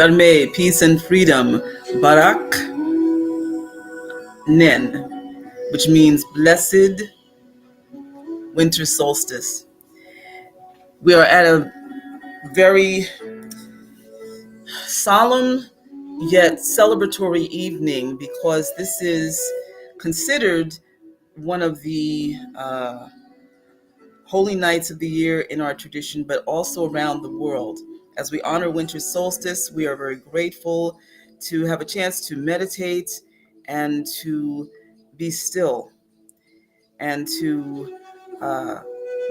Shalmei, peace and freedom. Barak NEN, which means blessed winter solstice. We are at a very solemn yet celebratory evening because this is considered one of the holy nights of the year in our tradition, but also around the world. As we honor winter solstice, we are very grateful to have a chance to meditate and to be still and to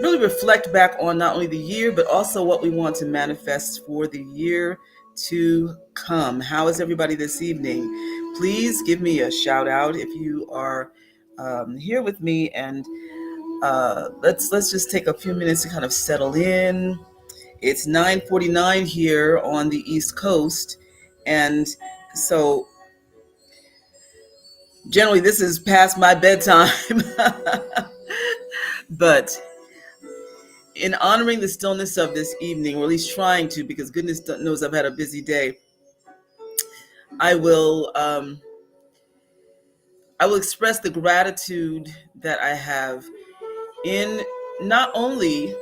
really reflect back on not only the year, but also what we want to manifest for the year to come. How is everybody this evening? Please give me a shout out if you are here with me, and let's just take a few minutes to kind of settle in. It's 9:49 here on the East Coast, and so generally this is past my bedtime. But in honoring the stillness of this evening, or at least trying to, because goodness knows I've had a busy day, I will express the gratitude that I have in not only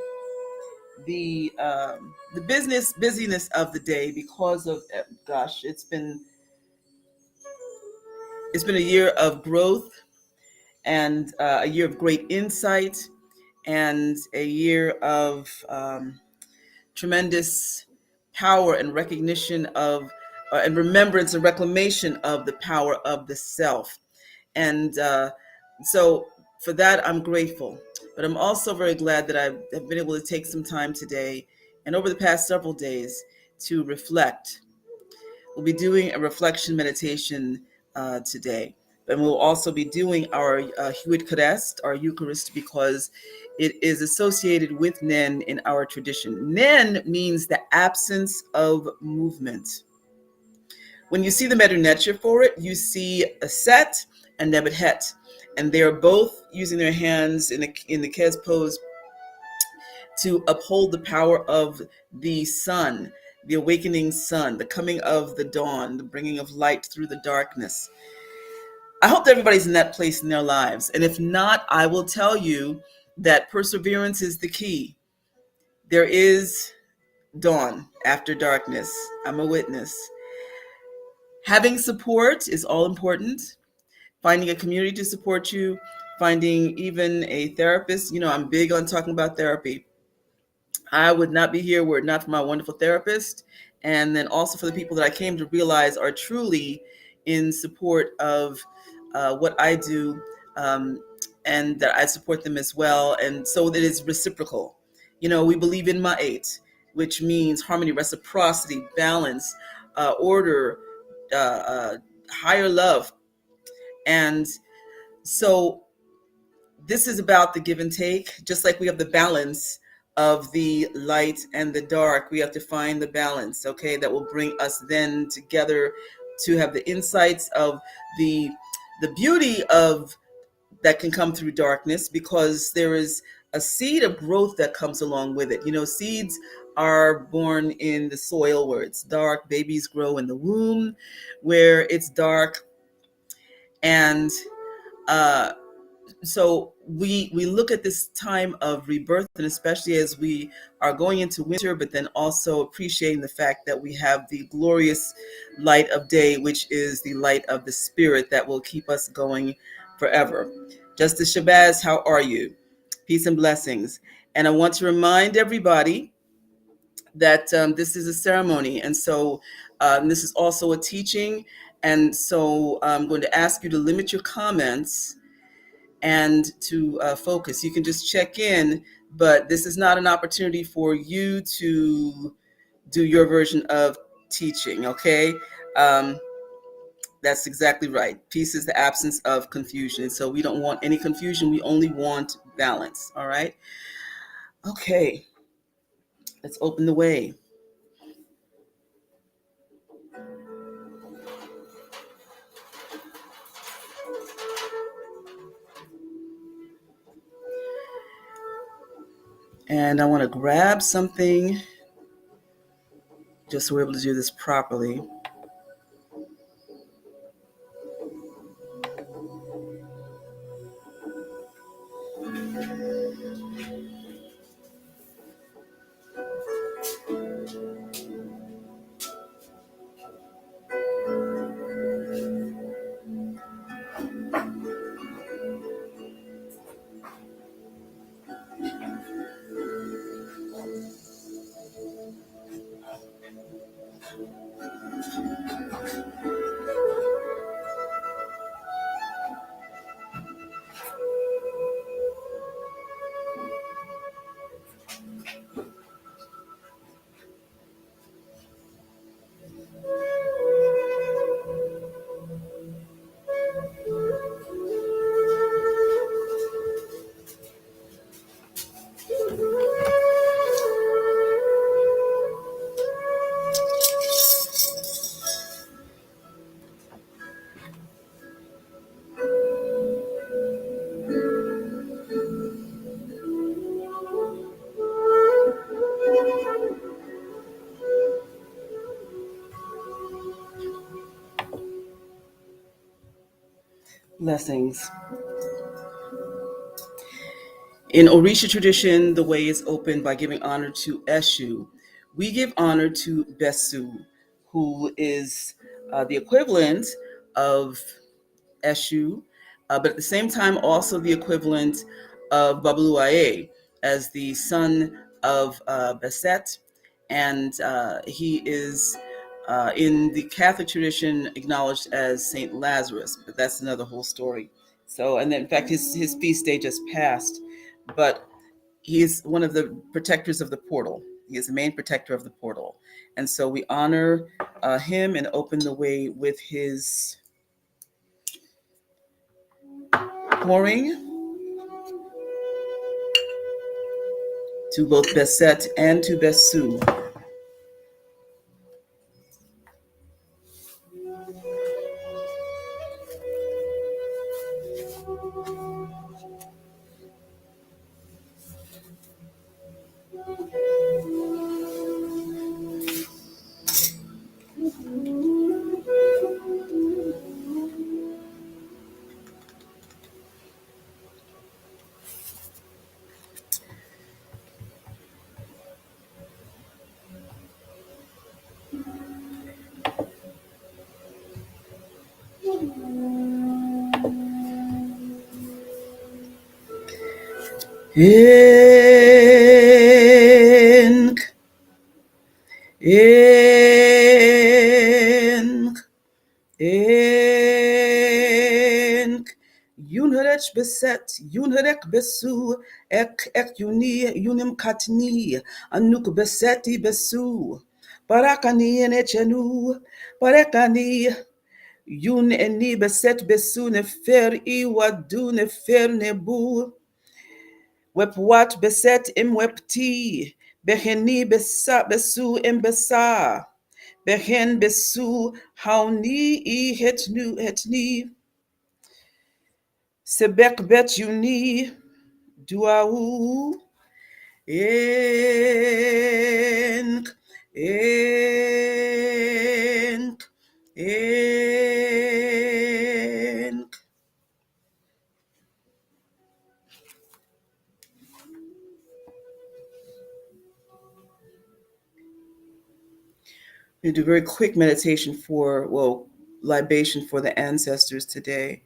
the busyness of the day, because of gosh, it's been a year of growth and a year of great insight and a year of tremendous power and recognition of and remembrance and reclamation of the power of the self. And so for that, I'm grateful. But I'm also very glad that I've been able to take some time today and over the past several days to reflect. We'll be doing a reflection meditation today. And we'll also be doing our Eucharist, our Eucharist, because it is associated with NEN in our tradition. NEN means the absence of movement. When you see the Medunetia for it, you see a Set and Nebuhet, and they are both using their hands in the Kez pose to uphold the power of the sun, the awakening sun, the coming of the dawn, the bringing of light through the darkness. I hope that everybody's in that place in their lives. And if not, I will tell you that perseverance is the key. There is dawn after darkness. I'm a witness. Having support is all important. Finding a community to support you, finding even a therapist. You know, I'm big on talking about therapy. I would not be here were it not for my wonderful therapist. And then also for the people that I came to realize are truly in support of what I do, and that I support them as well. And so that it's reciprocal. You know, we believe in Ma'at, which means harmony, reciprocity, balance, order, higher love. And so this is about the give and take, just like we have the balance of the light and the dark. We have to find the balance, okay, that will bring us then together to have the insights of the beauty of that can come through darkness, because there is a seed of growth that comes along with it. You know, seeds are born in the soil where it's dark. Babies grow in the womb where it's dark. And so we look at this time of rebirth, and especially as we are going into winter, but then also appreciating the fact that we have the glorious light of day, which is the light of the spirit that will keep us going forever. Justice Shabazz, how are you? Peace and blessings. And I want to remind everybody that this is a ceremony, and so this is also a teaching, and so I'm going to ask you to limit your comments and to focus. You can just check in, but this is not an opportunity for you to do your version of teaching, okay? Um, that's exactly right. Peace is the absence of confusion. And so we don't want any confusion. We only want balance, all right? Okay, let's open the way. And I want to grab something just so we're able to do this properly. Blessings. In Orisha tradition, the way is opened by giving honor to Eshu. We give honor to Besu, who is the equivalent of Eshu, but at the same time also the equivalent of Babuluae as the son of Beset, and he is in the Catholic tradition acknowledged as Saint Lazarus, but that's another whole story. So, and then, in fact, his feast day just passed, but he is one of the protectors of the portal. He is the main protector of the portal, and so we honor him and open the way with his pouring to both Beset and to Besu. Enk, enk, enk. Yunharech beset, yunharek besu, ek yuni, yunim katni, anuk beseti besu. Parakani enechenu, parakani. Yun eni beset besu nefer iwadu nefer nebu. Wepwat beset im wepti. Beheni besa besu im besa. Behen besu hauni I hetni. Sebek bet yuni duau. Enk, enk, enk. We do a very quick meditation libation for the ancestors today.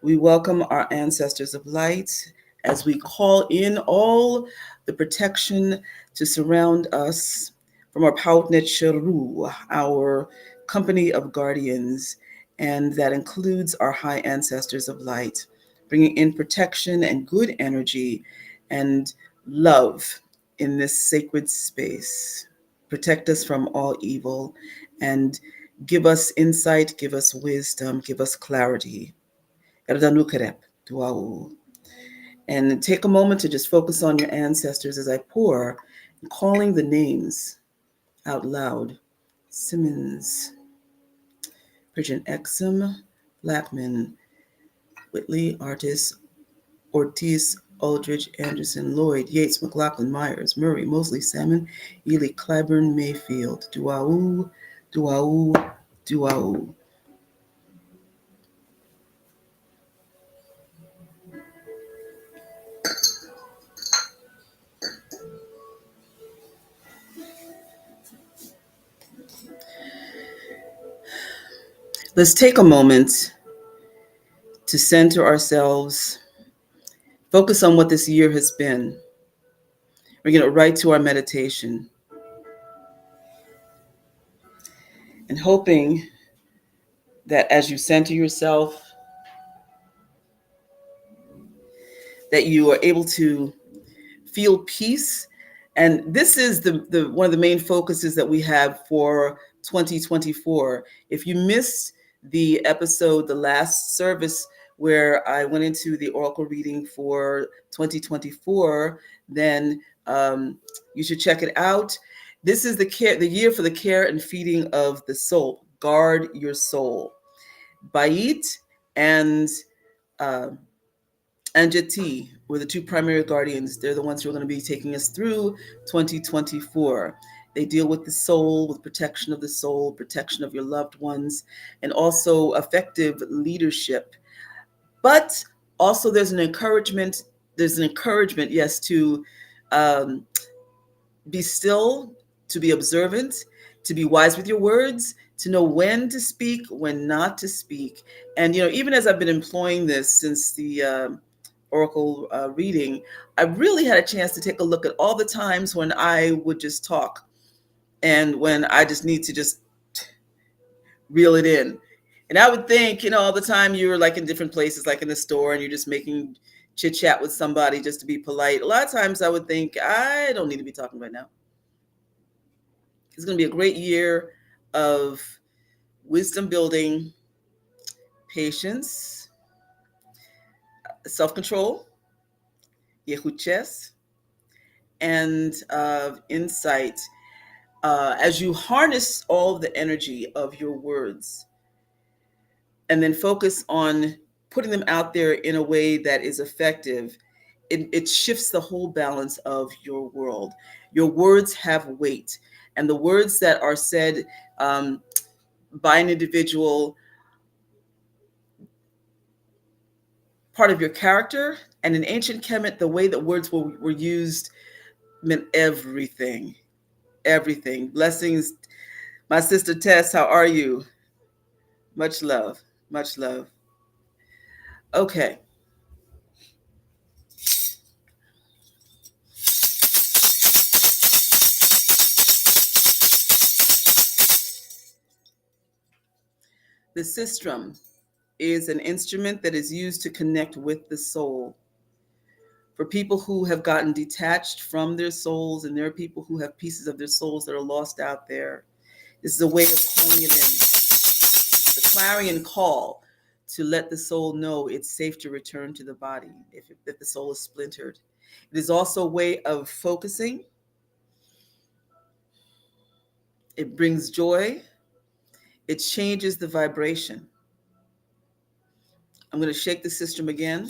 We welcome our ancestors of light as we call in all the protection to surround us from our Pautnet Sheru, our company of guardians, and that includes our high ancestors of light, bringing in protection and good energy and love in this sacred space. Protect us from all evil and give us insight, give us wisdom, give us clarity. Erdanukerep, duau. And take a moment to just focus on your ancestors as I pour, calling the names out loud. Simmons, Bridget Exum, Blackman, Whitley, Artis, Ortiz, Aldridge, Anderson, Lloyd, Yates, McLaughlin, Myers, Murray, Mosley, Salmon, Ely, Clyburn, Mayfield. Duau, duau, duau. Let's take a moment to center ourselves, focus on what this year has been. We're going to right to our meditation and hoping that as you center yourself, that you are able to feel peace. And this is the one of the main focuses that we have for 2024. If you missed the episode, the last service where I went into the oracle reading for 2024, then you should check it out. This is the year for the care and feeding of the soul. Guard your soul. Bait and uh, Anjati were the two primary guardians. They're the ones who are going to be taking us through 2024. They deal with the soul, with protection of the soul, protection of your loved ones, and also effective leadership. But also there's an encouragement, yes, to um, be still, to be observant, to be wise with your words, to know when to speak, when not to speak. And, even as I've been employing this since the oracle reading, I really had a chance to take a look at all the times when I would just talk and when I just need to just reel it in. And I would think, all the time you were like in different places, like in the store, and you're just making chit chat with somebody just to be polite. A lot of times I would think, I don't need to be talking right now. It's going to be a great year of wisdom building, patience, self control, yehuches, and insight. As you harness all of the energy of your words and then focus on putting them out there in a way that is effective, it shifts the whole balance of your world. Your words have weight, and the words that are said by an individual, part of your character. And in ancient Kemet, the way that words were used meant everything. Everything. Blessings. My sister Tess, how are you? Much love. Much love. Okay. The sistrum is an instrument that is used to connect with the soul. For people who have gotten detached from their souls, and there are people who have pieces of their souls that are lost out there, this is a way of calling it in. The clarion call to let the soul know it's safe to return to the body if the soul is splintered. It is also a way of focusing. It brings joy. It changes the vibration. I'm going to shake the system again.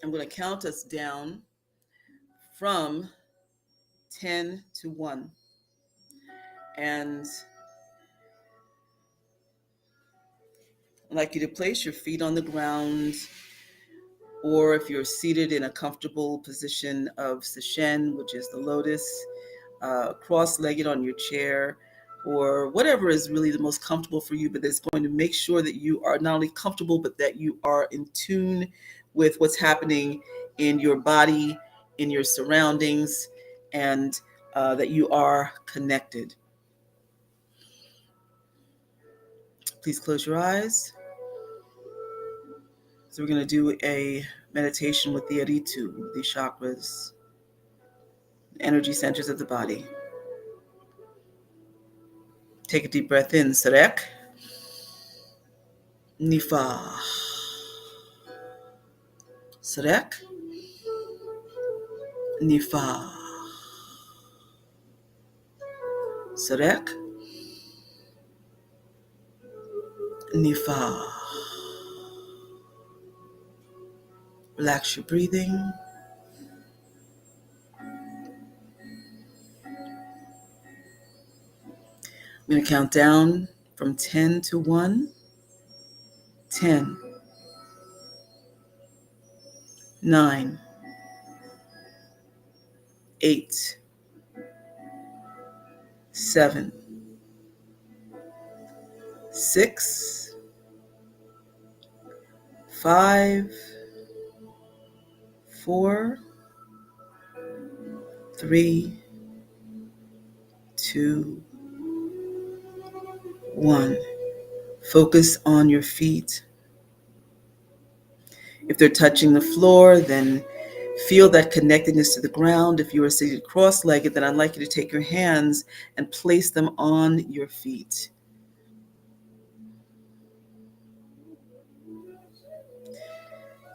I'm going to count us down from 10 to 1. And I'd like you to place your feet on the ground, or if you're seated in a comfortable position of Sesshen, which is the lotus, cross-legged on your chair, or whatever is really the most comfortable for you, but that's going to make sure that you are not only comfortable, but that you are in tune with what's happening in your body, in your surroundings, and that you are connected. Please close your eyes. So we're going to do a meditation with the Aritu, the chakras, energy centers of the body. Take a deep breath in, Sarek, Nifa, Sarek, Nifa, Sarek, Nifa. Relax your breathing. I'm going to count down from 10 to 1. 10, 9, 8, 7, 6, 5, 4, 3, 2, 1. Focus on your feet. If they're touching the floor, then feel that connectedness to the ground. If you are seated cross-legged, then I'd like you to take your hands and place them on your feet.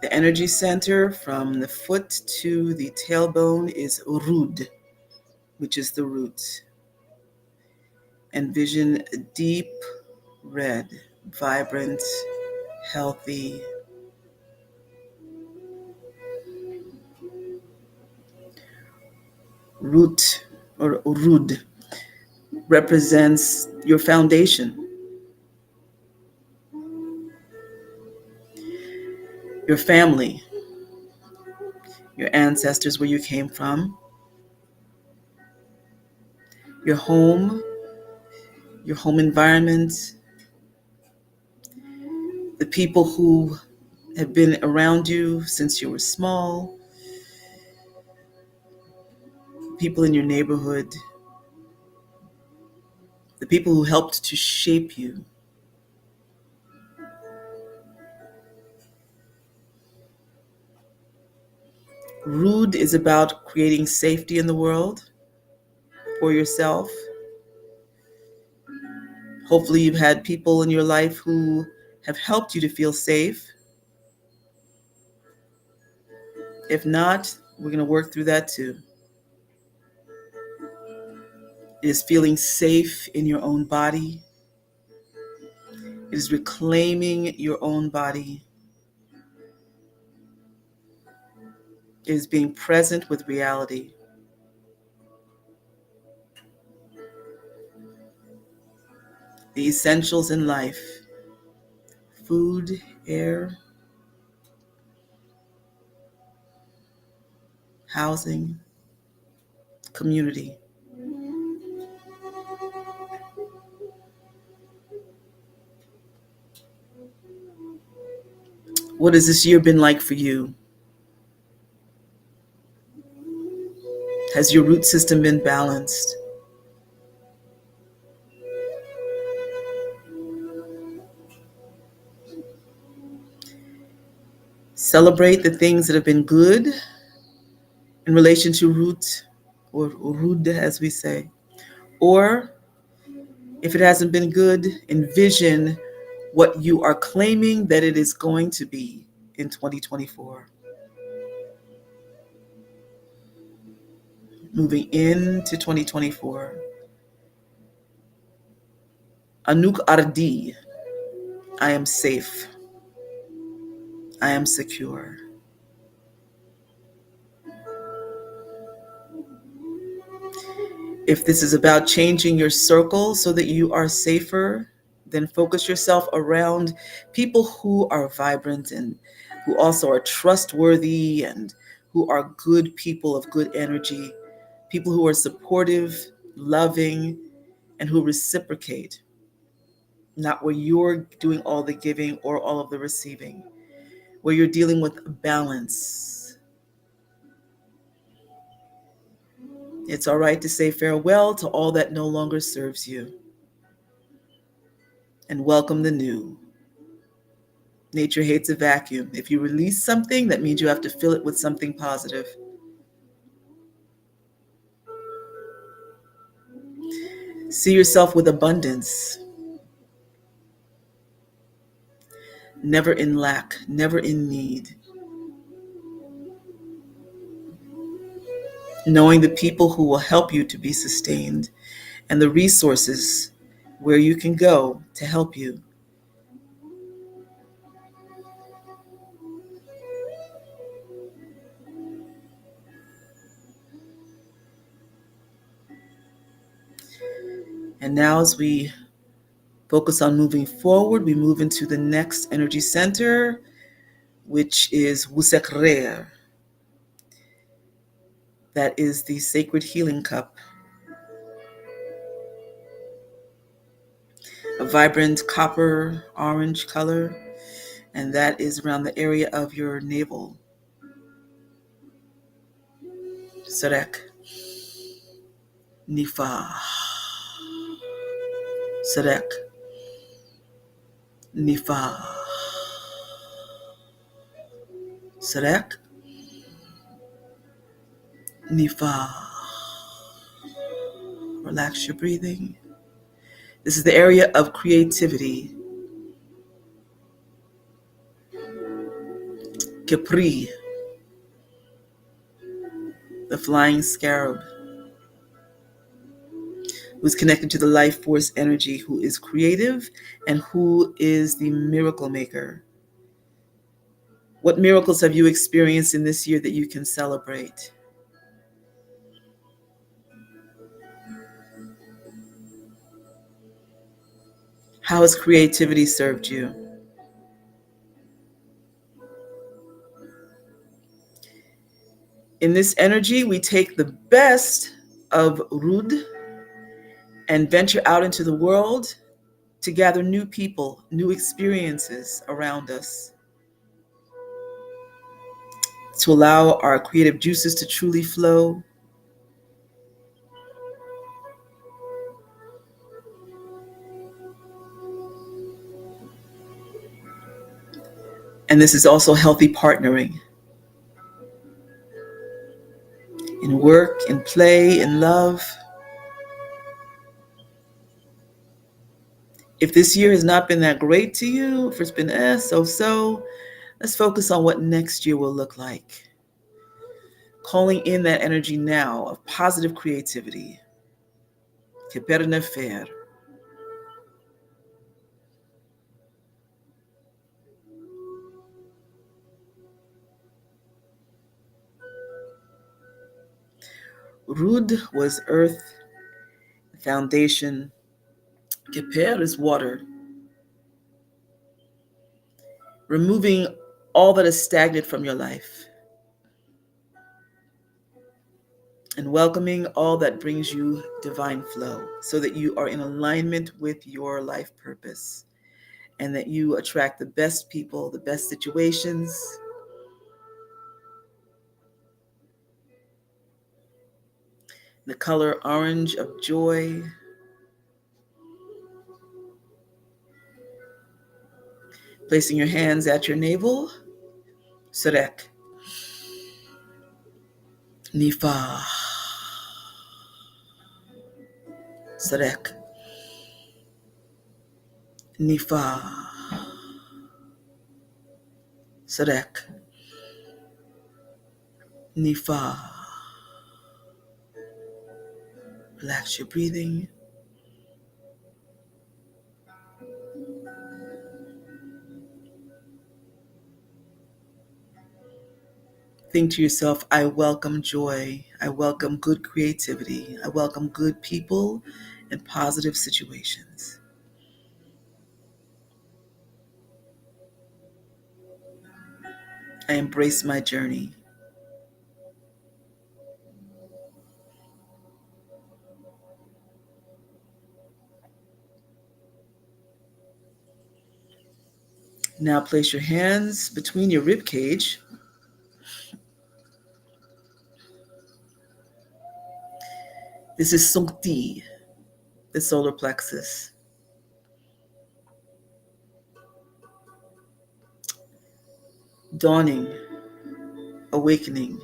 The energy center from the foot to the tailbone is Urud, which is the root. Envision a deep red, vibrant, healthy root, or Urud, represents your foundation, your family, your ancestors, where you came from, your home environment, the people who have been around you since you were small, people in your neighborhood, the people who helped to shape you. Rood is about creating safety in the world for yourself. Hopefully you've had people in your life who have helped you to feel safe. If not, we're going to work through that too. It is feeling safe in your own body. It is reclaiming your own body. It is being present with reality. The essentials in life: food, air, housing, community. What has this year been like for you? Has your root system been balanced? Celebrate the things that have been good in relation to root, or root as we say. Or if it hasn't been good, envision what you are claiming that it is going to be in 2024. Moving into 2024. Anuk Ardi, I am safe. I am secure. If this is about changing your circle so that you are safer, then focus yourself around people who are vibrant and who also are trustworthy and who are good people of good energy, people who are supportive, loving, and who reciprocate, not where you're doing all the giving or all of the receiving, where you're dealing with balance. It's all right to say farewell to all that no longer serves you and welcome the new. Nature hates a vacuum. If you release something, that means you have to fill it with something positive. See yourself with abundance, never in lack, never in need. Knowing the people who will help you to be sustained and the resources where you can go to help you. And now, as we focus on moving forward, we move into the next energy center, which is Wusekrer. That is the sacred healing cup, a vibrant copper orange color, and that is around the area of your navel. Sarek, Nifa, Sarek, Nifa, Sarek, Nifa. Relax your breathing. This is the area of creativity. Capri, the flying scarab, who's connected to the life force energy, who is creative and who is the miracle maker. What miracles have you experienced in this year that you can celebrate? How has creativity served you? In this energy, we take the best of Rud and venture out into the world to gather new people, new experiences around us, to allow our creative juices to truly flow. And this is also healthy partnering in work, in play, in love. If this year has not been that great to you, if it's been so, let's focus on what next year will look like. Calling in that energy now of positive creativity. Que per ne faire. Rud was earth, foundation. Que per is water. Removing all that is stagnant from your life and welcoming all that brings you divine flow so that you are in alignment with your life purpose and that you attract the best people, the best situations. The color orange of joy. Placing your hands at your navel. Sarek. Nifa. Sarek. Nifa. Sarek. Nifa. Relax your breathing. Think to yourself, I welcome joy. I welcome good creativity. I welcome good people and positive situations. I embrace my journey. Now place your hands between your rib cage. This is Sungti, the solar plexus. Dawning, awakening,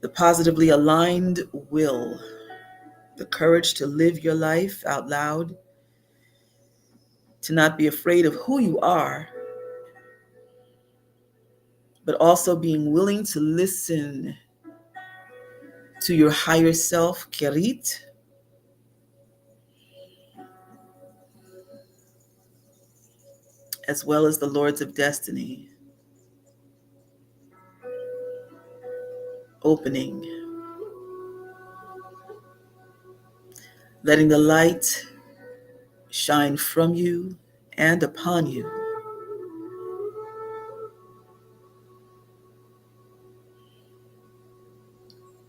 the positively aligned will, the courage to live your life out loud, to not be afraid of who you are, but also being willing to listen to your higher self, Kerit, as well as the Lords of Destiny, opening, letting the light shine from you and upon you.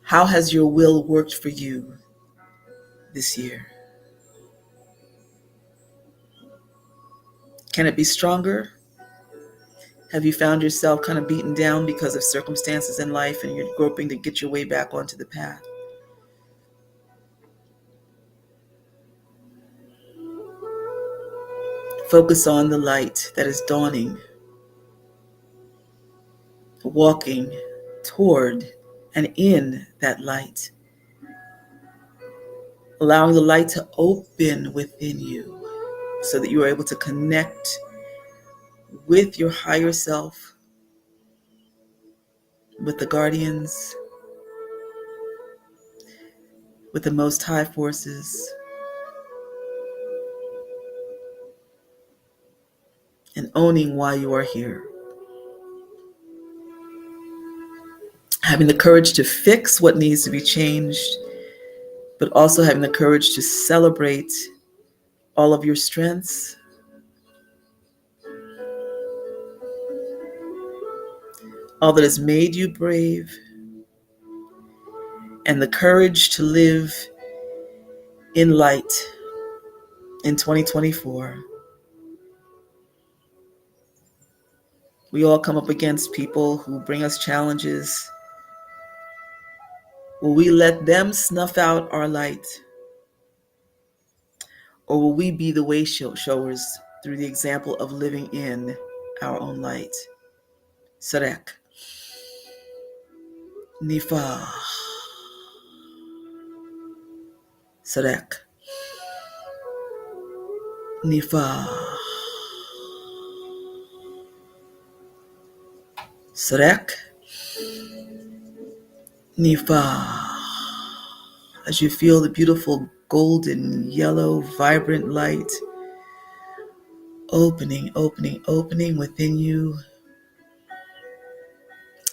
How has your will worked for you this year? Can it be stronger? Have you found yourself kind of beaten down because of circumstances in life and you're groping to get your way back onto the path? Focus on the light that is dawning, walking toward and in that light, allowing the light to open within you so that you are able to connect with your higher self, with the guardians, with the most high forces, and owning why you are here. Having the courage to fix what needs to be changed, but also having the courage to celebrate all of your strengths, all that has made you brave, and the courage to live in light in 2024. We all come up against people who bring us challenges. Will we let them snuff out our light? Or will we be the way showers through the example of living in our own light? Sarek. Nifa. Sarek. Nifa. Sarek. Nifa. As you feel the beautiful golden, yellow, vibrant light opening, opening, opening within you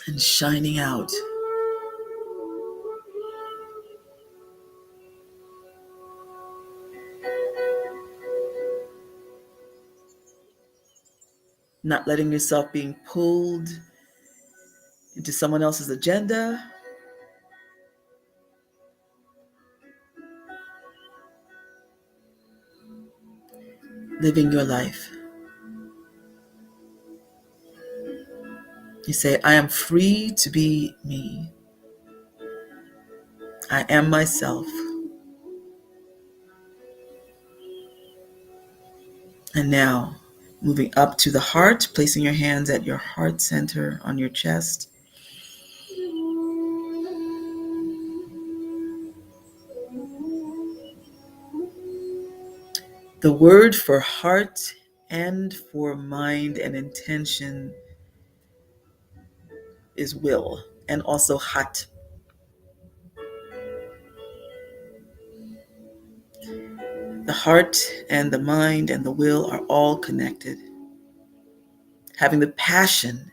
and shining out. Not letting yourself being pulled into someone else's agenda. Living your life. You say, I am free to be me. I am myself. And now, moving up to the heart, placing your hands at your heart center on your chest. The word for heart and for mind and intention is will, and also hat. The heart and the mind and the will are all connected. Having the passion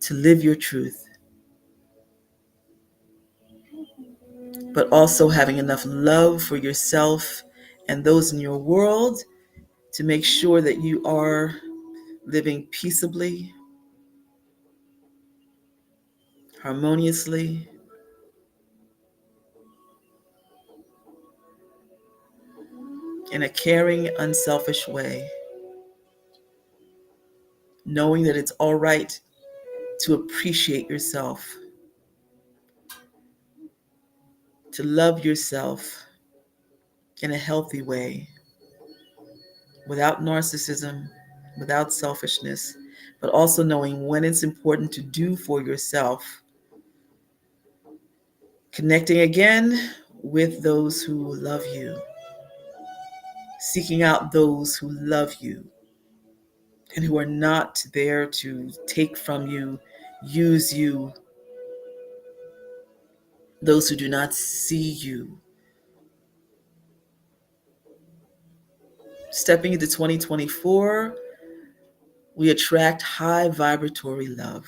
to live your truth, but also having enough love for yourself and those in your world to make sure that you are living peaceably, harmoniously, in a caring, unselfish way, knowing that it's all right to appreciate yourself, to love yourself in a healthy way, without narcissism, without selfishness, but also knowing when it's important to do for yourself. Connecting again with those who love you, seeking out those who love you and who are not there to take from you, use you, those who do not see you. Stepping into 2024, we attract high vibratory love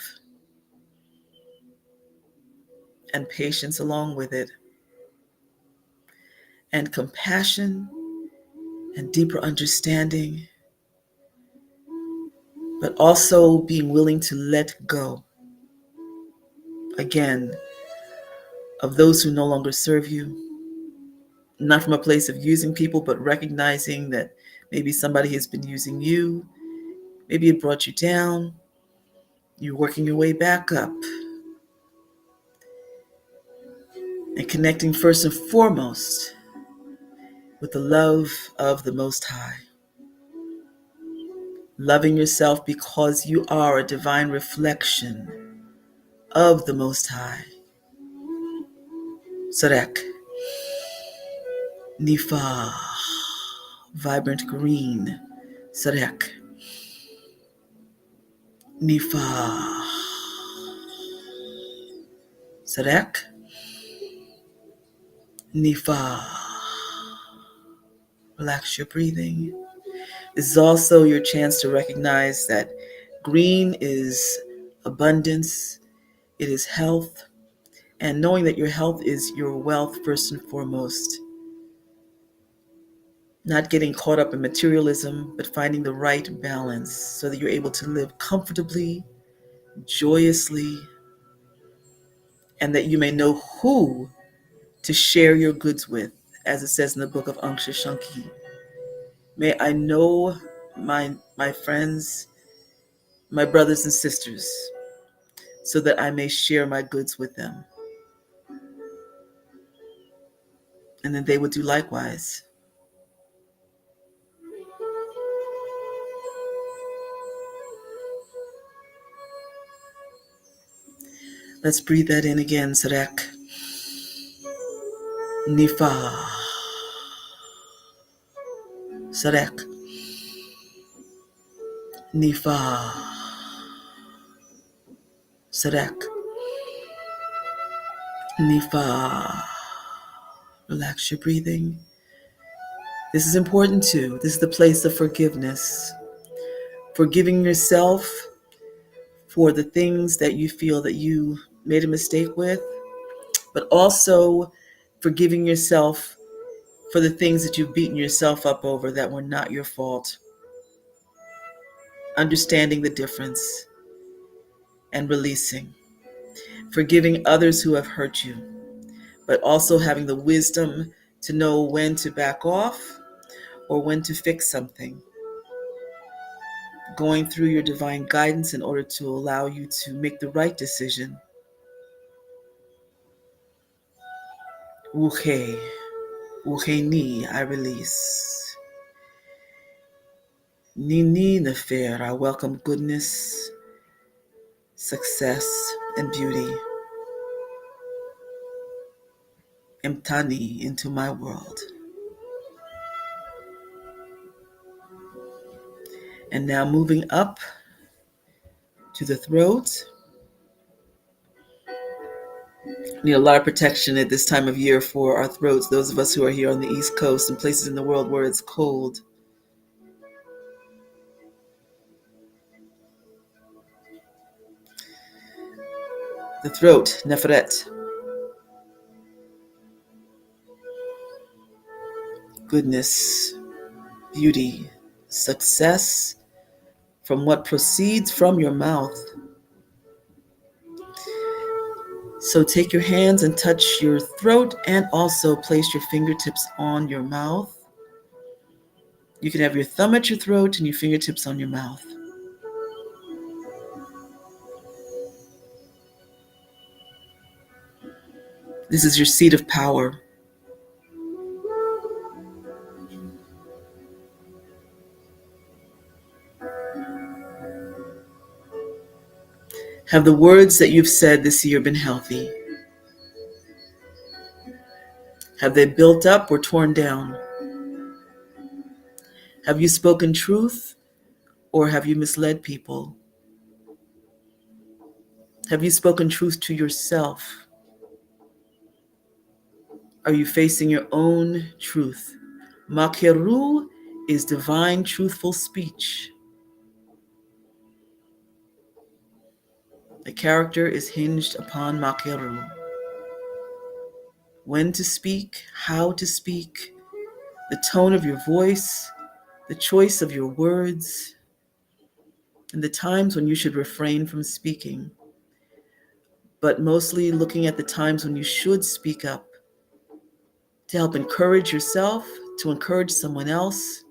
and patience along with it, and compassion and deeper understanding, but also being willing to let go, again, of those who no longer serve you, not from a place of using people, but recognizing that maybe somebody has been using you, maybe it brought you down, you're working your way back up, and connecting first and foremost with the love of the Most High. Loving yourself because you are a divine reflection of the Most High. Sarek, Nifa, vibrant green. Sarek, Nifa, Sarek, Nifa. Relax your breathing. This is also your chance to recognize that green is abundance, it is health, and knowing that your health is your wealth first and foremost. Not getting caught up in materialism, but finding the right balance so that you're able to live comfortably, joyously, and that you may know who to share your goods with, as it says in the book of Angsha Shanki. May I know my friends, my brothers and sisters, so that I may share my goods with them, and then they would do likewise. Let's breathe that in again, Sarek. Nifa. Sarek. Nifa. Sarek. Nifa. Relax your breathing. This is important too. This is the place of forgiveness. Forgiving yourself for the things that you feel that you made a mistake with, but also forgiving yourself for the things that you've beaten yourself up over that were not your fault. Understanding the difference and releasing. Forgiving others who have hurt you, but also having the wisdom to know when to back off or when to fix something. Going through your divine guidance in order to allow you to make the right decision. Wuhe, wuhe ni, I release. Ni ni nefer, I welcome goodness, success, and beauty. Emtani into my world. And now moving up to the throat. Need a lot of protection at this time of year for our throats, those of us who are here on the East Coast and places in the world where it's cold. The throat, neferet. Goodness, beauty, success from what proceeds from your mouth. So take your hands and touch your throat and also place your fingertips on your mouth. You can have your thumb at your throat and your fingertips on your mouth. This is your seat of power. Have the words that you've said this year been healthy? Have they built up or torn down? Have you spoken truth or have you misled people? Have you spoken truth to yourself? Are you facing your own truth? Makeru is divine truthful speech. The character is hinged upon Makeru. When to speak, how to speak, the tone of your voice, the choice of your words, and the times when you should refrain from speaking, but mostly looking at the times when you should speak up to help encourage yourself, to encourage someone else,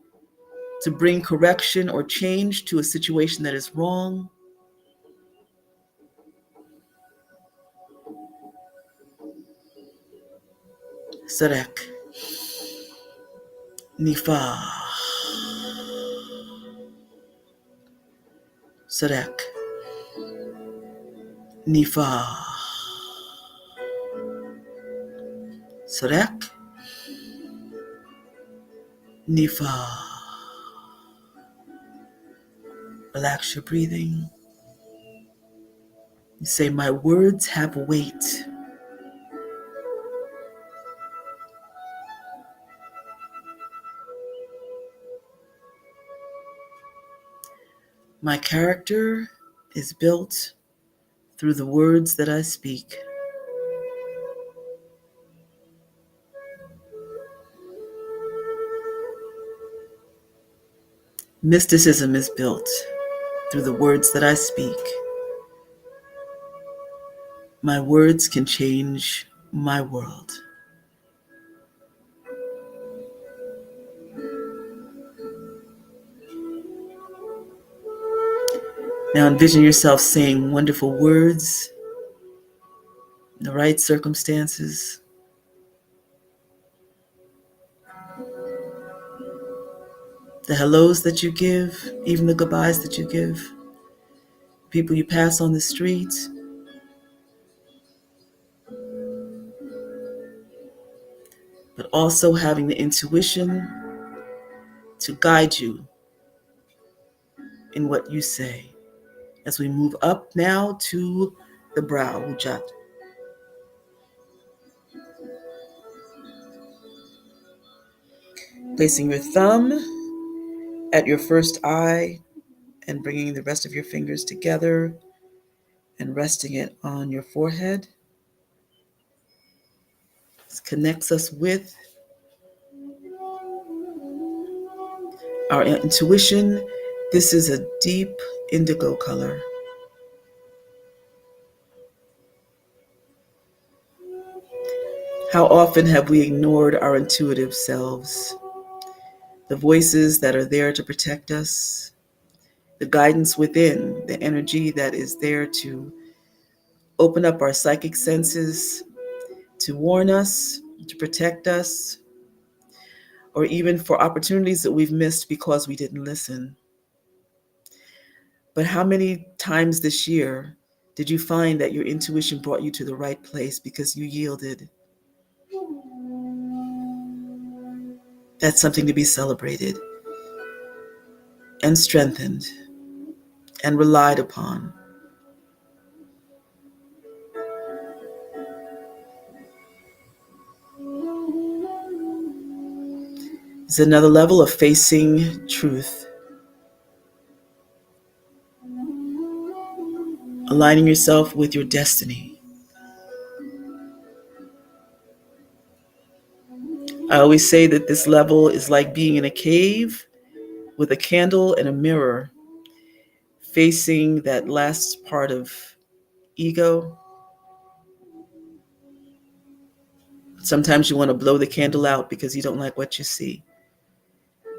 to bring correction or change to a situation that is wrong. Sarek, Nifa, Sarek, Nifa, Sarek, Nifa. Relax your breathing. You say, my words have weight. My character is built through the words that I speak. Mysticism is built through the words that I speak. My words can change my world. Now envision yourself saying wonderful words in the right circumstances. The hellos that you give, even the goodbyes that you give, people you pass on the street, but also having the intuition to guide you in what you say. As we move up now to the brow, Ujat. Placing your thumb at your first eye and bringing the rest of your fingers together and resting it on your forehead. This connects us with our intuition. This is a deep indigo color. How often have we ignored our intuitive selves? The voices that are there to protect us, the guidance within, the energy that is there to open up our psychic senses, to warn us, to protect us, or even for opportunities that we've missed because we didn't listen. But how many times this year did you find that your intuition brought you to the right place because you yielded? That's something to be celebrated and strengthened and relied upon. It's another level of facing truth, aligning yourself with your destiny. I always say that this level is like being in a cave with a candle and a mirror facing that last part of ego. Sometimes you want to blow the candle out because you don't like what you see.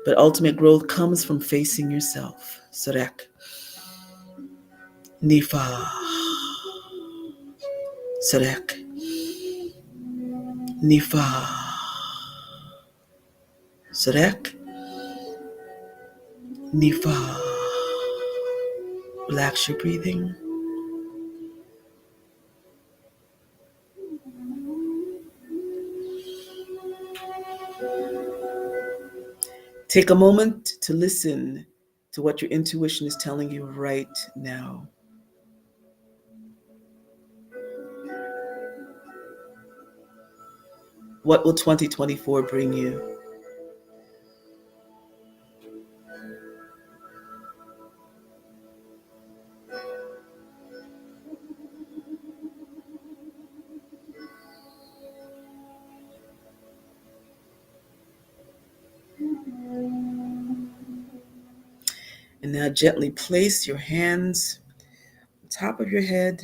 But ultimate growth comes from facing yourself. Sarek. Nifa. Sarek. Nifa. Sarek. Nifa. Relax your breathing. Take a moment to listen to what your intuition is telling you right now. What will 2024 bring you? And now gently place your hands on top of your head.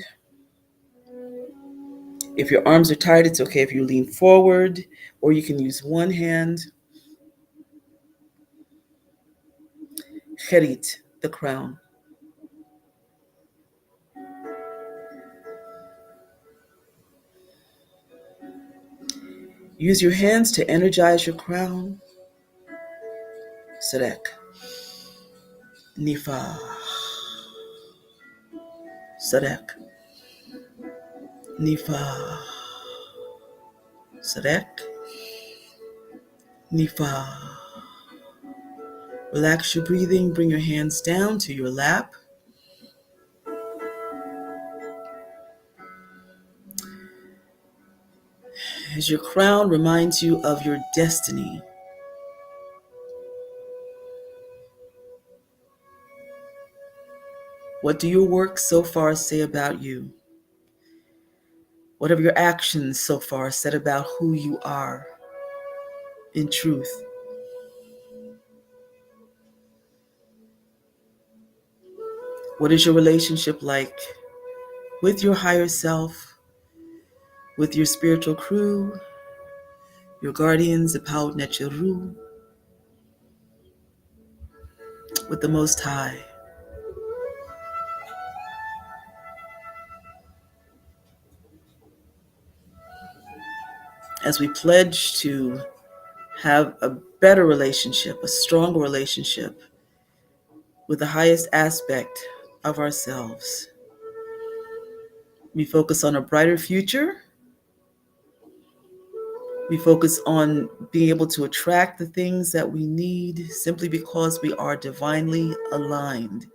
If your arms are tired, it's okay if you lean forward, or you can use one hand. Cherit, the crown. Use your hands to energize your crown. Sarek. Nifa. Sarek. Nifa. Sarek. Nifa. Relax your breathing. Bring your hands down to your lap. As your crown reminds you of your destiny. What do your work so far say about you? What have your actions so far said about who you are in truth? What is your relationship like with your higher self, with your spiritual crew, your guardians, Apau Necheru, with the Most High? As we pledge to have a better relationship, a stronger relationship with the highest aspect of ourselves, we focus on a brighter future. We focus on being able to attract the things that we need simply because we are divinely aligned.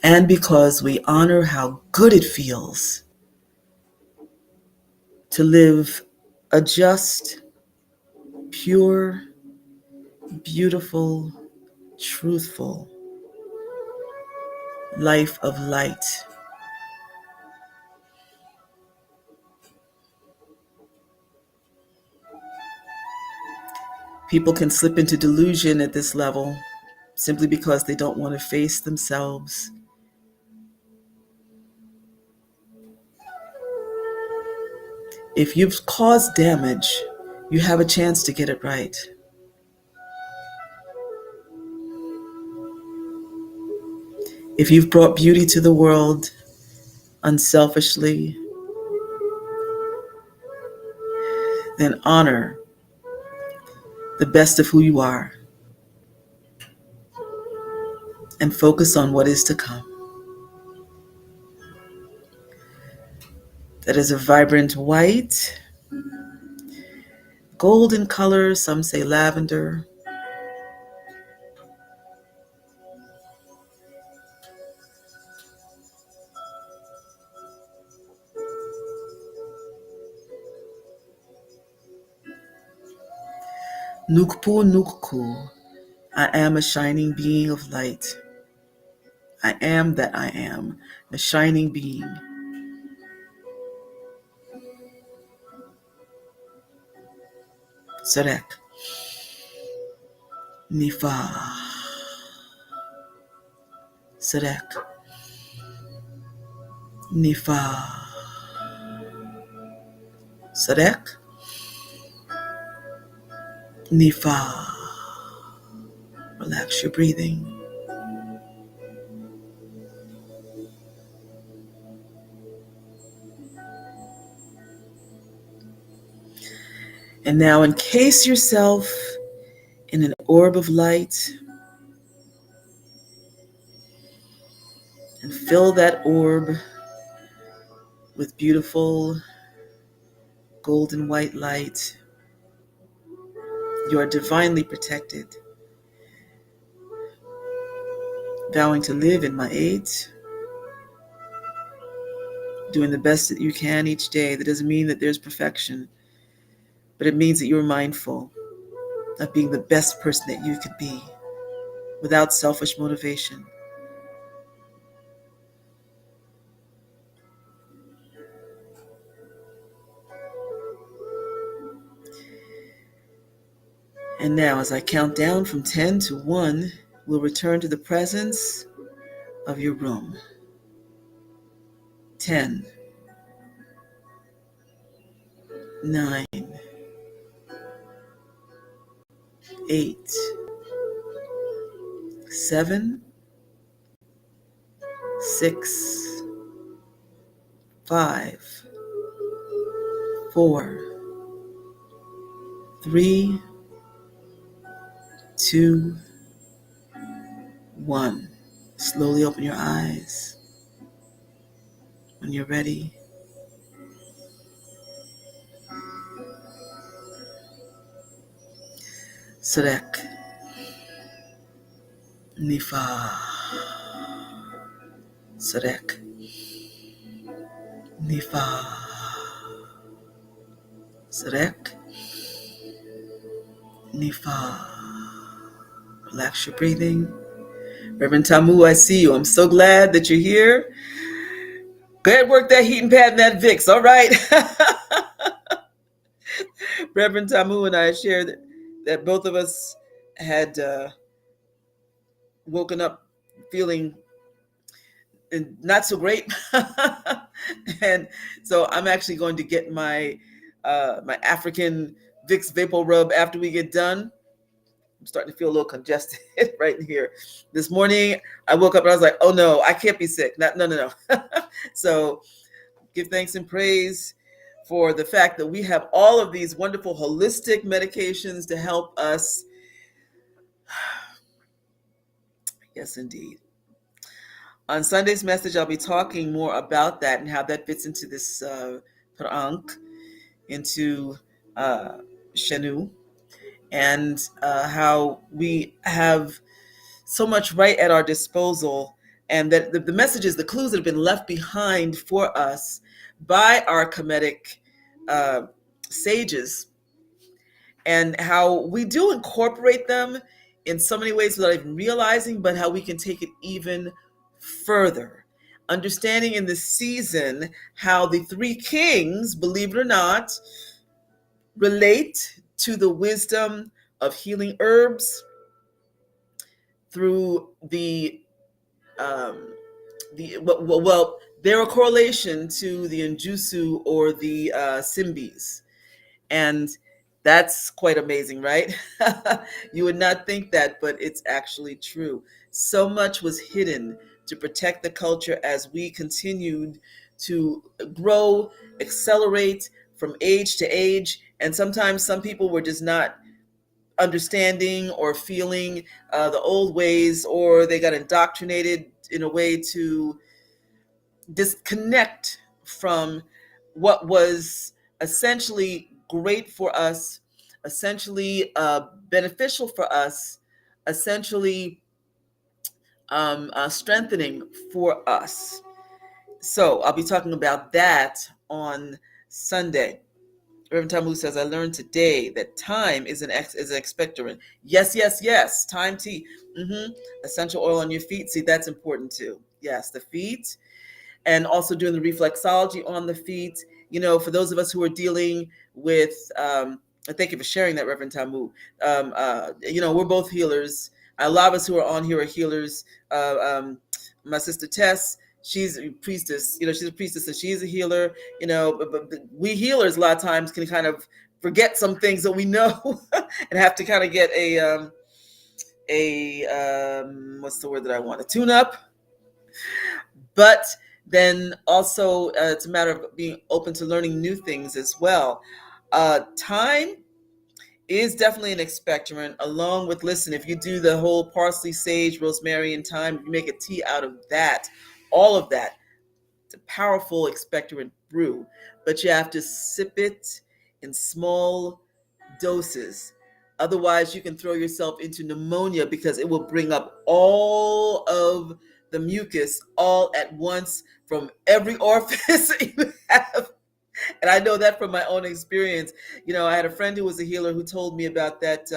And because we honor how good it feels to live a just, pure, beautiful, truthful life of light. People can slip into delusion at this level simply because they don't want to face themselves. If you've caused damage, you have a chance to get it right. If you've brought beauty to the world unselfishly, then honor the best of who you are and focus on what is to come. That is a vibrant white, golden color, some say lavender. Nukpu Nukku, I am a shining being of light. I am that I am, the shining being. Sarek. Nifa. Sarek. Nifa. Sarek. Nifa. Relax your breathing. And now encase yourself in an orb of light and fill that orb with beautiful golden white light. You are divinely protected, vowing to live in my eight, doing the best that you can each day. That doesn't mean that there's perfection, but it means that you're mindful of being the best person that you could be without selfish motivation. And now, as I count down from 10 to 1, we'll return to the presence of your room. 10, 9, 8, 7, 6, 5, 4, 3, 2, 1. Slowly open your eyes when you're ready. Sarek. Nifa. Sarek. Nifa. Sarek. Nifa. Relax your breathing. Reverend Tamu, I see you. I'm so glad that you're here. Go ahead, work that heating pad and that Vicks. All right. Reverend Tamu and I shared that both of us had woken up feeling not so great. And so I'm actually going to get my my African Vicks Vapor Rub after we get done. I'm starting to feel a little congested right here. This morning, I woke up and I was like, oh no, I can't be sick. No. So give thanks and praise for the fact that we have all of these wonderful holistic medications to help us. Yes, indeed. On Sunday's message, I'll be talking more about that and how that fits into this prank, into Shenu, and how we have so much right at our disposal, and that the messages, the clues that have been left behind for us by our Kametic sages, and how we do incorporate them in so many ways without even realizing, but how we can take it even further. Understanding in this season how the three kings, believe it or not, relate to the wisdom of healing herbs through they're a correlation to the Injutsu or the Simbis. And that's quite amazing, right? You would not think that, but it's actually true. So much was hidden to protect the culture as we continued to grow, accelerate from age to age. And sometimes some people were just not understanding or feeling the old ways, or they got indoctrinated in a way to disconnect from what was essentially great for us, essentially beneficial for us, essentially strengthening for us. So I'll be talking about that on Sunday. Reverend Tamu says, I learned today that time is is an expectorant. Yes, yes, yes. Time tea. Essential oil on your feet. See, that's important too. Yes, the feet, and also doing the reflexology on the feet. For those of us who are dealing with, and thank you for sharing that, Reverend Tamu. We're both healers. A lot of us who are on here are healers. My sister Tess, she's a priestess. She's a priestess, and she's a healer. But we healers a lot of times can kind of forget some things that we know, and have to kind of get what's the word that I want? A tune up. But then also, it's a matter of being open to learning new things as well. Time is definitely an expectorant, along with, listen, if you do the whole parsley, sage, rosemary, and thyme, if you make a tea out of that, all of that, it's a powerful expectorant brew. But you have to sip it in small doses. Otherwise, you can throw yourself into pneumonia, because it will bring up all of the mucus all at once from every orifice that you have. And I know that from my own experience. I had a friend who was a healer who told me about that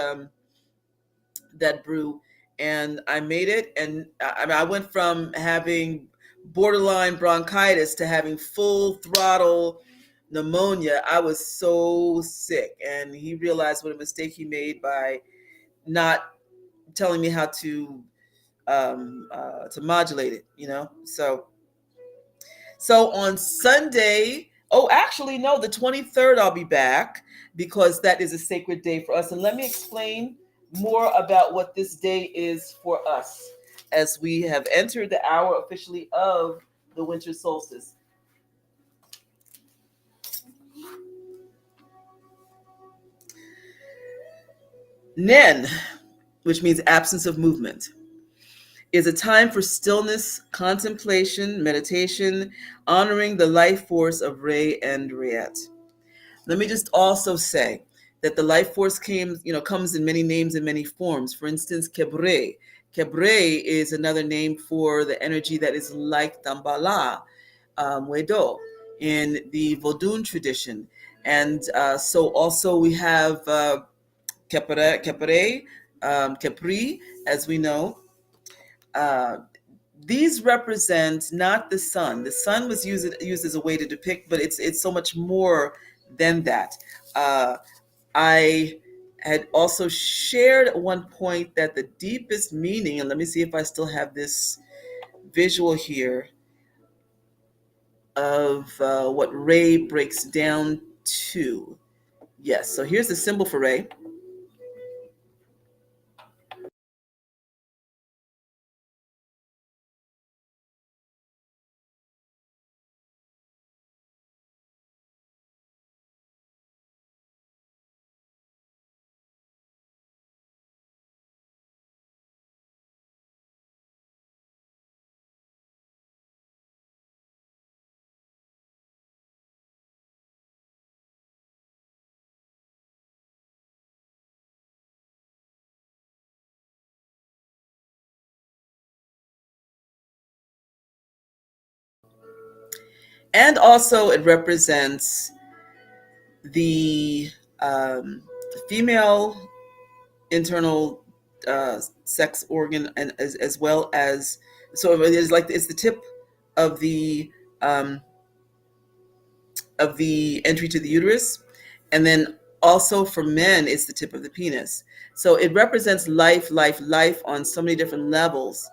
brew, and I made it, and I went from having borderline bronchitis to having full throttle pneumonia. I was so sick, and he realized what a mistake he made by not telling me how to modulate it. So on Sunday, oh, actually, no, the 23rd, I'll be back, because that is a sacred day for us. And let me explain more about what this day is for us as we have entered the hour officially of the winter solstice. NEN, which means absence of movement, is a time for stillness, contemplation, meditation, honoring the life force of Re and Riet. Let me just also say that the life force comes in many names and many forms. For instance, Kebre. Kebre is another name for the energy that is like Tambala, Wedo, in the Vodun tradition. And so also we have Kepri, as we know. Uh, these represent not the sun. The sun was used as a way to depict, but it's so much more than that. Uh, I had also shared at one point that the deepest meaning, and let me see if I still have this visual here, of what Ray breaks down to. Yes, so here's the symbol for Ray. And also it represents the female internal sex organ, and as well as, so it is like it's the tip of um, the entry to the uterus, and then also for men it's the tip of the penis. So it represents life, life, life on so many different levels.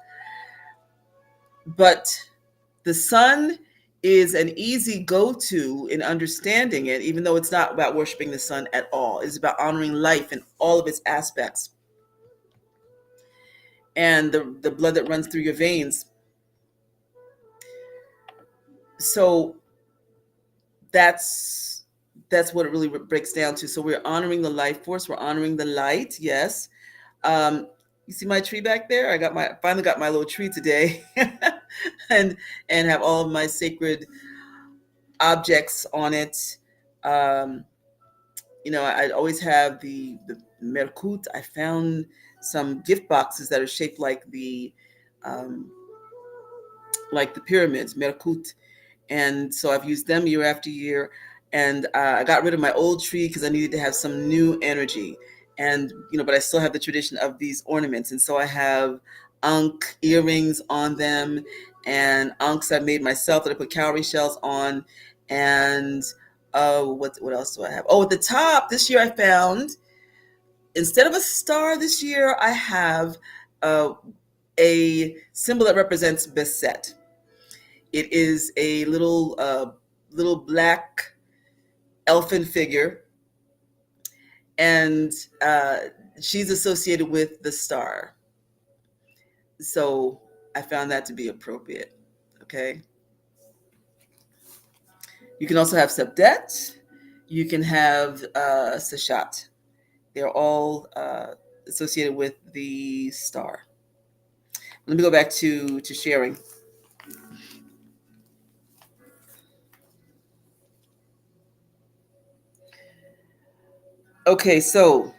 But the sun is an easy go-to in understanding it, even though it's not about worshiping the sun at all. It's about honoring life in all of its aspects, and the blood that runs through your veins. So that's what it really breaks down to. So we're honoring the life force, we're honoring the light. Yes. You see my tree back there? Finally got my little tree today, and have all of my sacred objects on it. Um, I always have the merkut. I found some gift boxes that are shaped um, like the pyramids, merkut, and so I've used them year after year. And I got rid of my old tree because I needed to have some new energy. And but I still have the tradition of these ornaments, and so I have Ankh earrings on them, and Ankhs I made myself that I put cowrie shells on, and what else do I have? Oh, at the top this year I found, instead of a star this year, I have uh, a symbol that represents Beset. It is a little black elfin figure, and uh, she's associated with the star. So I found that to be appropriate. Okay. You can also have Sabdet. You can have Seshat. They're all associated with the star. Let me go back to sharing. Okay, so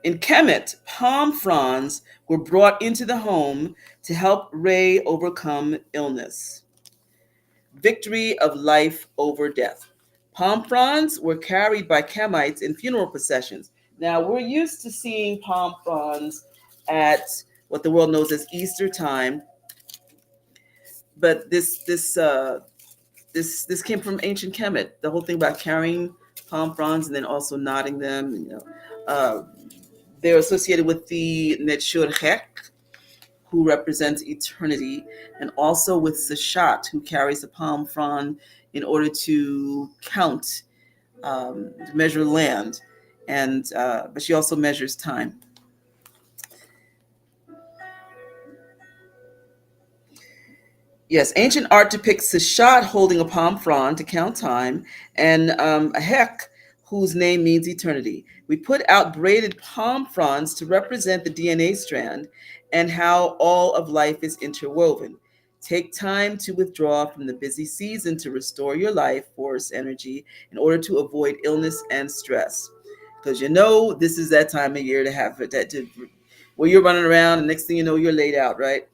in Kemet, palm fronds were brought into the home to help Ray overcome illness. Victory of life over death. Palm fronds were carried by Kemites in funeral processions. Now, we're used to seeing palm fronds at what the world knows as Easter time, but this came from ancient Kemet. The whole thing about carrying palm fronds and then also knotting them. They're associated with the Netshur, who represents eternity, and also with Seshat, who carries a palm frond in order to count, to measure land, and but she also measures time. Yes, ancient art depicts Seshat holding a palm frond to count time, and a Hek, whose name means eternity. We put out braided palm fronds to represent the DNA strand and how all of life is interwoven. Take time to withdraw from the busy season to restore your life force energy in order to avoid illness and stress. Because this is that time of year to have where you're running around, and next thing you know, you're laid out, right?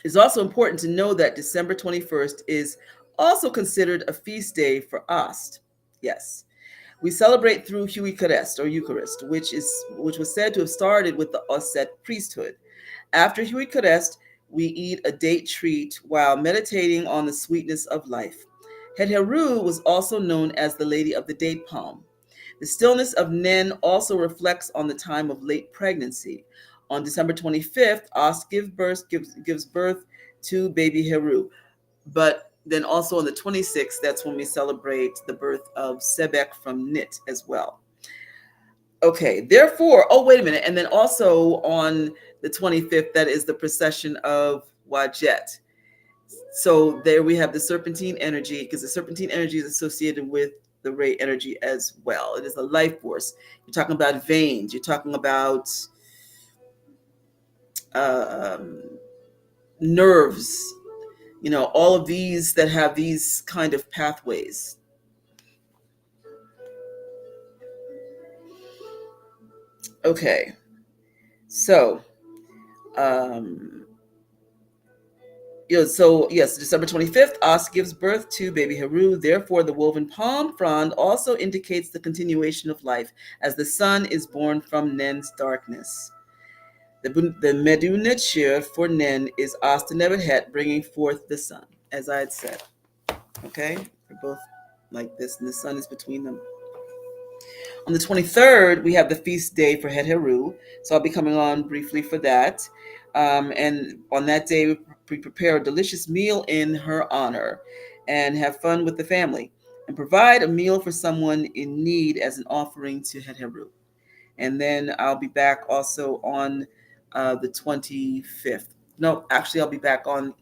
It's also important to know that December 21st is also considered a feast day for Ast. Yes. We celebrate through Eucharist or Eucharist, which was said to have started with the Osset priesthood. After Eucharist, we eat a date treat while meditating on the sweetness of life. Het Heru was also known as the Lady of the Date Palm. The stillness of NEN also reflects on the time of late pregnancy. On December 25th, Ast gives birth to baby Heru. But then also on the 26th, that's when we celebrate the birth of Sebek from Nit as well. Okay, therefore, oh, wait a minute. And then also on the 25th, that is the procession of Wajet. So there we have the serpentine energy, because the serpentine energy is associated with the ray energy as well. It is a life force. You're talking about veins. You're talking about um, nerves. All of these that have these kind of pathways. Okay, so so yes, December 25th, Ast gives birth to baby Heru. Therefore, the woven palm frond also indicates the continuation of life as the sun is born from Nen's darkness. The Medu Netshir for Nen is Ast Nebuhet, bringing forth the sun, as I had said. Okay, they're both like this, and the sun is between them. On the 23rd, we have the feast day for Het Heru, so I'll be coming on briefly for that. And on that day, we prepare a delicious meal in her honor and have fun with the family and provide a meal for someone in need as an offering to Het Heru. And then I'll be back also on the 25th. No, actually, I'll be back on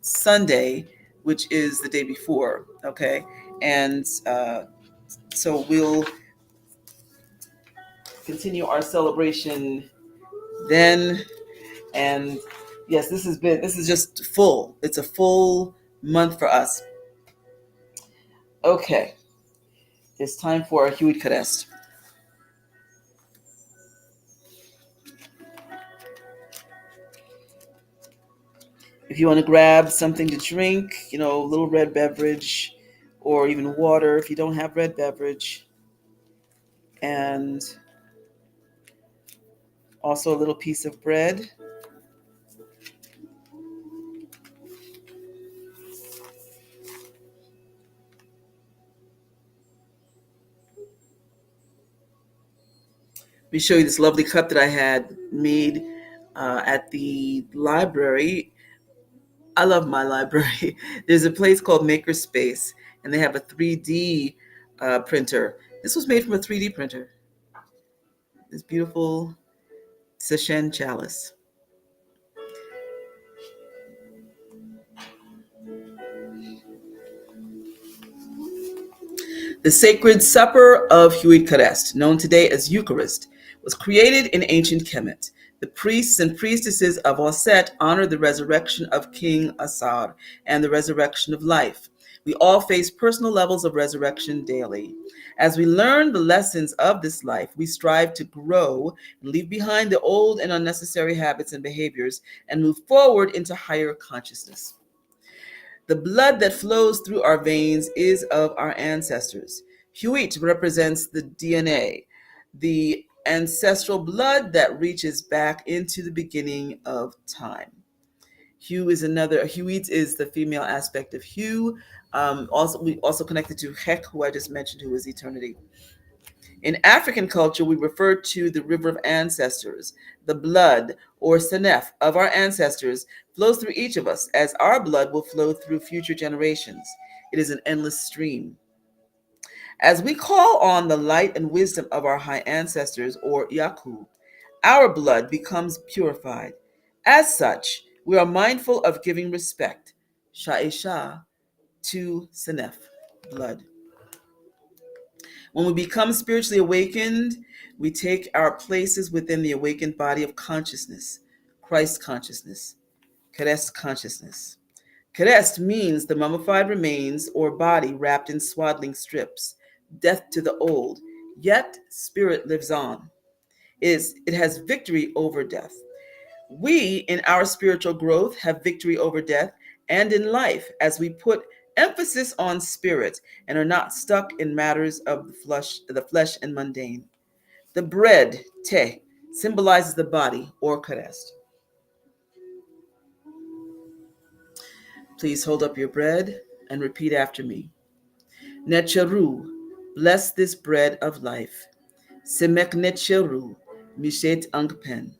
Sunday, which is the day before. Okay. And so we'll continue our celebration then. And yes, this is just full. It's a full month for us. Okay, it's time for a Eucharist. If you want to grab something to drink, a little red beverage, or even water if you don't have red beverage, and also a little piece of bread. Let me show you this lovely cup that I had made at the library. I love my library. There's a place called Makerspace, and they have a 3D printer. This was made from a 3D printer. This beautiful Seshen chalice. The Sacred Supper of Eucharist, known today as Eucharist, was created in ancient Kemet. The priests and priestesses of Osset honored the resurrection of King Asar and the resurrection of life. We all face personal levels of resurrection daily. As we learn the lessons of this life, we strive to grow and leave behind the old and unnecessary habits and behaviors and move forward into higher consciousness. The blood that flows through our veins is of our ancestors. Huit represents the DNA, the ancestral blood that reaches back into the beginning of time. Huit is the female aspect of Hu. We also connected to Hek, who I just mentioned, who is eternity. In African culture, we refer to the river of ancestors. The blood, or senef, of our ancestors flows through each of us, as our blood will flow through future generations. It is an endless stream. As we call on the light and wisdom of our high ancestors, or Yaku, our blood becomes purified. As such, we are mindful of giving respect, Sha'isha, to senef, blood. When we become spiritually awakened, we take our places within the awakened body of consciousness, Christ consciousness, Kerest consciousness. Kerest means the mummified remains or body wrapped in swaddling strips, death to the old, yet spirit lives on. It has victory over death. We, in our spiritual growth, have victory over death and in life as we put emphasis on spirit and are not stuck in matters of the flesh and mundane. The bread, te, symbolizes the body, or Kerest. Please hold up your bread and repeat after me. Necheru, bless this bread of life. Semek necheru, mishet ankpen.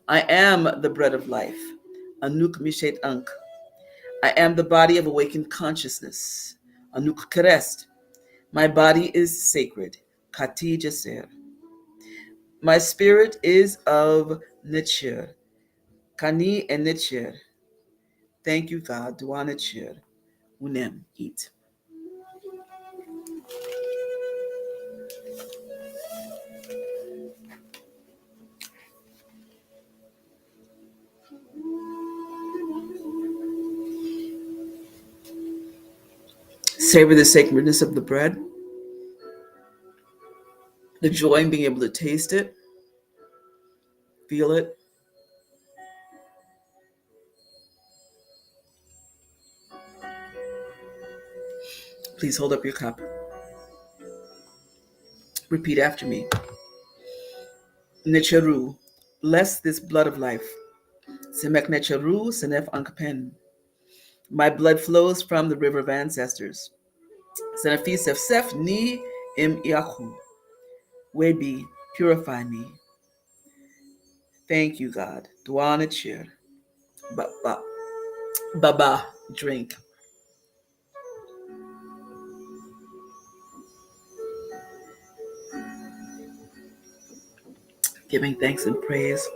I am the bread of life. Anuk mishet ank. I am the body of awakened consciousness. Anuk Kerest. My body is sacred. Kati Jaser. My spirit is of Nechir. Kani and Nechir. Thank you, God. Dua Nechir. Unem. Eat. Savor the sacredness of the bread, the joy in being able to taste it, feel it. Please hold up your cup. Repeat after me. Necheru, bless this blood of life. Semek Necheru, Senef Ankpen. My blood flows from the river of ancestors. Senefi Sef Ni Im Imakhu. Webi, purify me. Thank you, God. Dua Nechir. Baba, drink. Giving thanks and praise.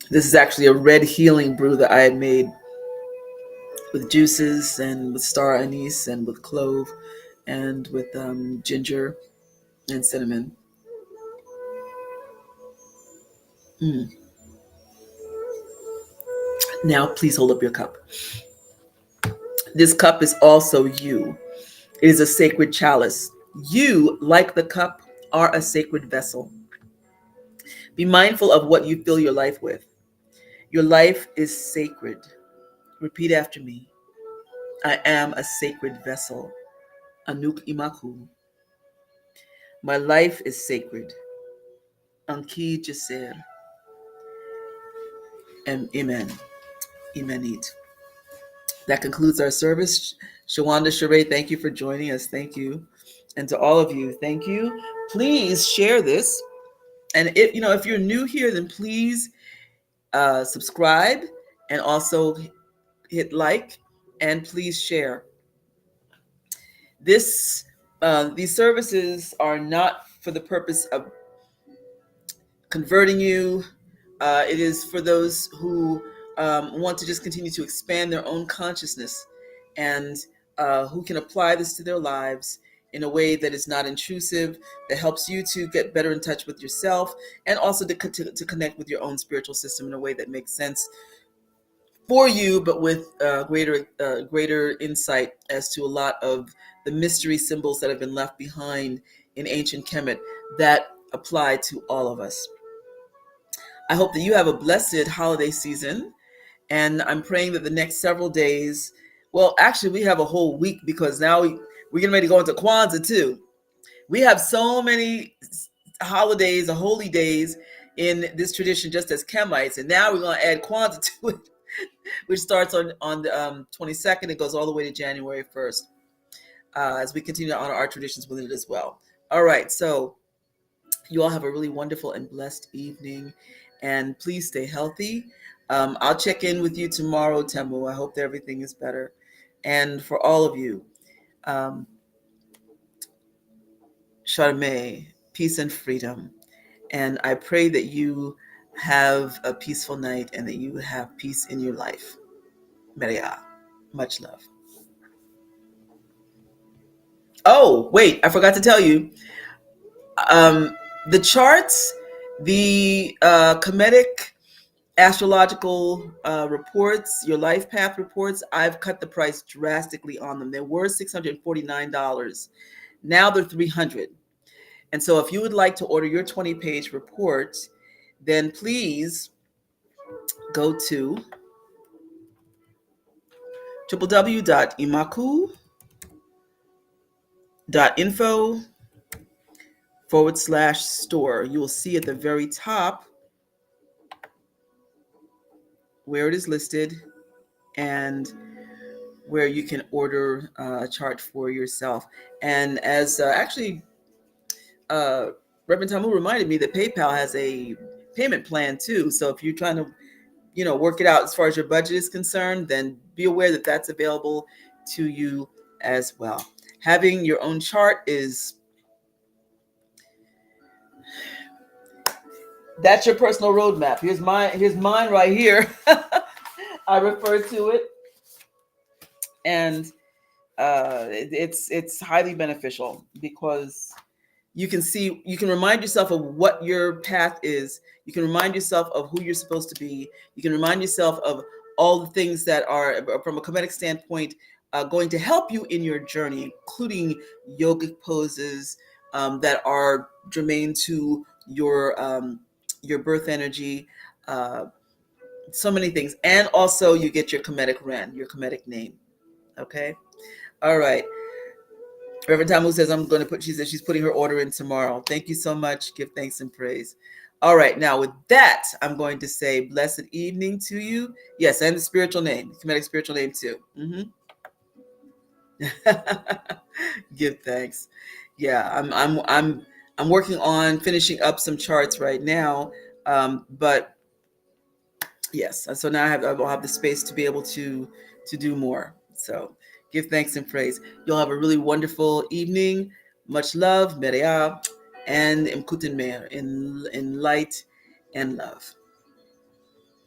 This is actually a red healing brew that I had made with juices and with star anise and with clove and with ginger and cinnamon. Mm. Now, please hold up your cup. This cup is also you. It is a sacred chalice. You, like the cup, are a sacred vessel. Be mindful of what you fill your life with. Your life is sacred. Repeat after me. I am a sacred vessel. Anuk Imakhu. My life is sacred. Anki Jaser. And Amen. Amen. That concludes our service. Shawanda Sheree, thank you for joining us. Thank you. And to all of you, thank you. Please share this. And if you're new here, then please subscribe and also hit like, and please share. These services are not for the purpose of converting you. It is for those who want to just continue to expand their own consciousness, and who can apply this to their lives in a way that is not intrusive, that helps you to get better in touch with yourself, and also to connect with your own spiritual system in a way that makes sense for you, but with greater insight as to a lot of the mystery symbols that have been left behind in ancient Kemet that apply to all of us. I hope that you have a blessed holiday season, and I'm praying that the next several days, well, actually, we have a whole week, because now we're getting ready to go into Kwanzaa too. We have so many holidays and holy days in this tradition, just as Kemites, and now we're going to add Kwanzaa to it, which starts on the 22nd. It goes all the way to January 1st, as we continue to honor our traditions with it as well. All right, so you all have a really wonderful and blessed evening, and please stay healthy. I'll check in with you tomorrow, Temu. I hope that everything is better. And for all of you, Charme, peace and freedom. And I pray that you have a peaceful night and that you have peace in your life. Maria, much love. Oh, wait, I forgot to tell you. The charts, the Kametic astrological reports, your life path reports, I've cut the price drastically on them. They were $649. Now they're $300. And so if you would like to order your 20-page report, then please go to www.imakhu.info/store. You will see at the very top where it is listed and where you can order a chart for yourself. And as Reverend Tamu reminded me that PayPal has a payment plan too. So if you're trying to, work it out as far as your budget is concerned, then be aware that that's available to you as well. Having your own chart that's your personal roadmap. Here's mine right here. I refer to it, and it's highly beneficial, because you can remind yourself of what your path is. You can remind yourself of who you're supposed to be. You can remind yourself of all the things that are, from a Kemetic standpoint, going to help you in your journey, including yogic poses that are germane to your birth energy. So many things. And also you get your Kemetic Ren, your Kemetic name. Okay? All right. Reverend Tamu says she says she's putting her order in tomorrow. Thank you so much. Give thanks and praise. All right. Now with that, I'm going to say blessed evening to you. Yes, and the spiritual name, Kemetic spiritual name too. Give thanks. Yeah, I'm working on finishing up some charts right now. But yes, so now I will have the space to be able to do more. So give thanks and praise. You'll have a really wonderful evening. Much love, Merea, and Mkuten Meir, in light and love.